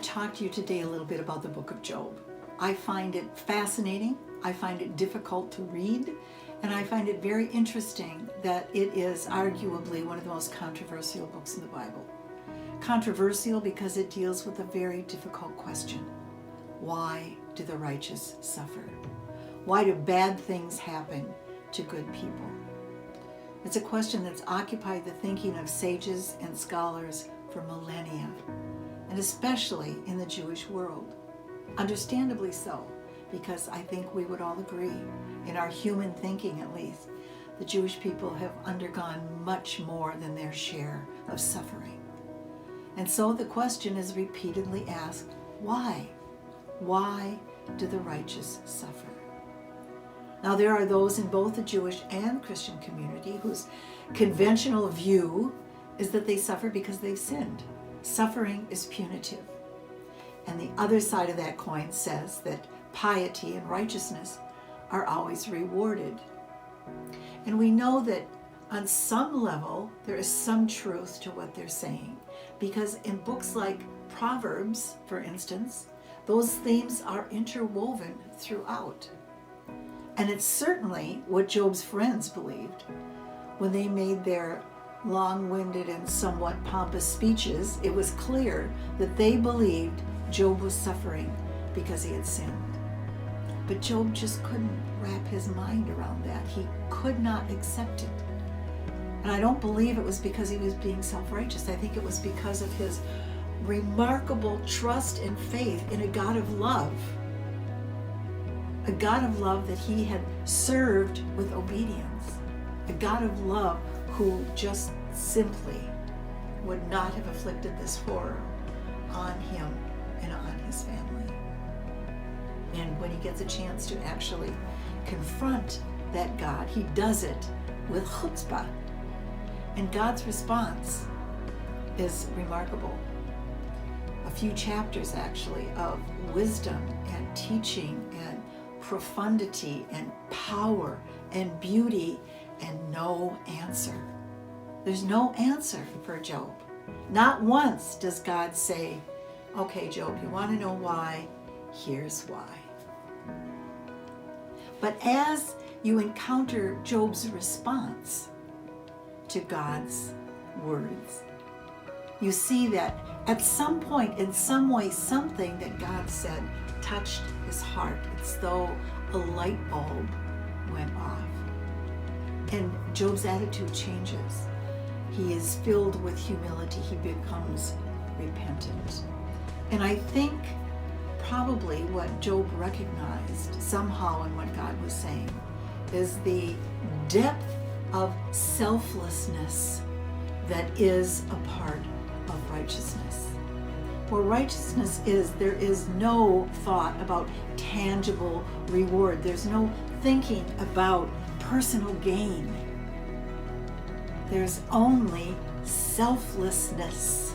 talk to you today a little bit about the book of Job. I find it fascinating, I find it difficult to read, and I find it very interesting that it is arguably one of the most controversial books in the Bible. Controversial because it deals with a very difficult question. Why do the righteous suffer? Why do bad things happen to good people? It's a question that's occupied the thinking of sages and scholars for millennia, and especially in the Jewish world. Understandably so, because I think we would all agree, in our human thinking at least, the Jewish people have undergone much more than their share of suffering. And so the question is repeatedly asked, why? Why do the righteous suffer? Now there are those in both the Jewish and Christian community whose conventional view is that they suffer because they've sinned. Suffering is punitive. And the other side of that coin says that piety and righteousness are always rewarded. And we know that on some level there is some truth to what they're saying, because in books like Proverbs, for instance, those themes are interwoven throughout. And it's certainly what Job's friends believed when they made their long-winded and somewhat pompous speeches. It was clear that they believed Job was suffering because he had sinned. But Job just couldn't wrap his mind around that. He could not accept it. And I don't believe it was because he was being self-righteous. I think it was because of his remarkable trust and faith in a God of love. A God of love that he had served with obedience. A God of love who just simply would not have afflicted this horror on him and on his family. And when he gets a chance to actually confront that God, he does it with chutzpah. And God's response is remarkable. A few chapters actually of wisdom and teaching and profundity and power and beauty, and no answer. There's no answer for Job. Not once does God say, okay, Job, you want to know why? Here's why. But as you encounter Job's response to God's words, you see that at some point, in some way, something that God said touched his heart. It's though a light bulb went off. And Job's attitude changes. He is filled with humility. He becomes repentant. And I think probably what Job recognized somehow in what God was saying is the depth of selflessness that is a part of righteousness. Where righteousness is, there is no thought about tangible reward. There's no thinking about personal gain. There's only selflessness,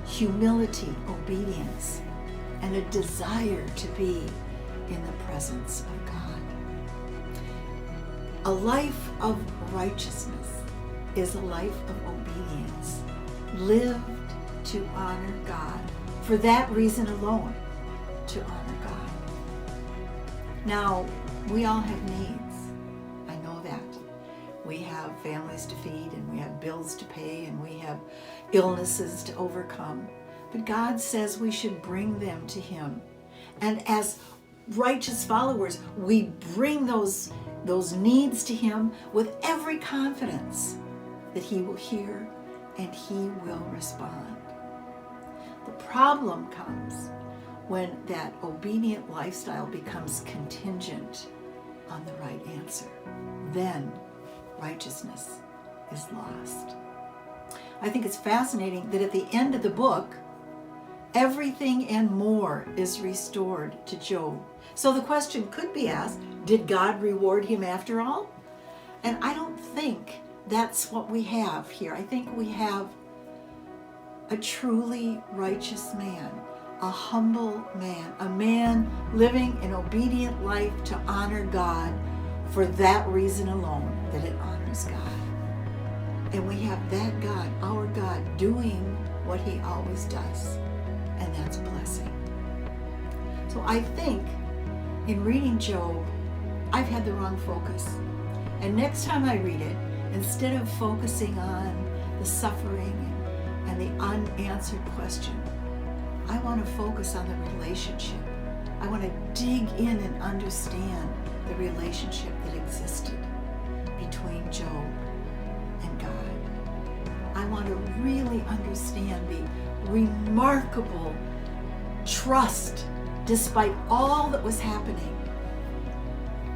humility, obedience, and a desire to be in the presence of God. A life of righteousness is a life of obedience, lived to honor God. For that reason alone, to honor God. Now, we all have needs. I know that. We have families to feed, and we have bills to pay, and we have illnesses to overcome. But God says we should bring them to Him. And as righteous followers, we bring those needs to Him with every confidence that He will hear and He will respond. The problem comes when that obedient lifestyle becomes contingent on the right answer. Then righteousness is lost. I think it's fascinating that at the end of the book, everything and more is restored to Job. So the question could be asked, did God reward him after all? And I don't think that's what we have here. I think we have a truly righteous man, a humble man, a man living an obedient life to honor God for that reason alone, that it honors God. And we have that God, our God, doing what He always does, and that's blessing. So I think in reading Job, I've had the wrong focus. And next time I read it, instead of focusing on the suffering and the unanswered question, I want to focus on the relationship. I want to dig in and understand the relationship that existed between Job and God. I want to really understand the remarkable trust, despite all that was happening,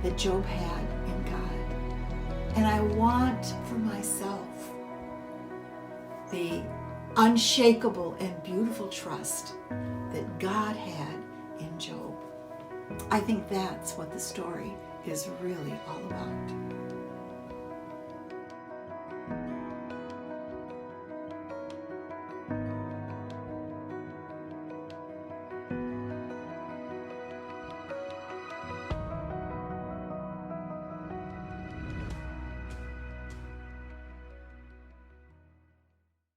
that Job had in God. And I want for myself the unshakable and beautiful trust that God had in Job. I think that's what the story is really all about.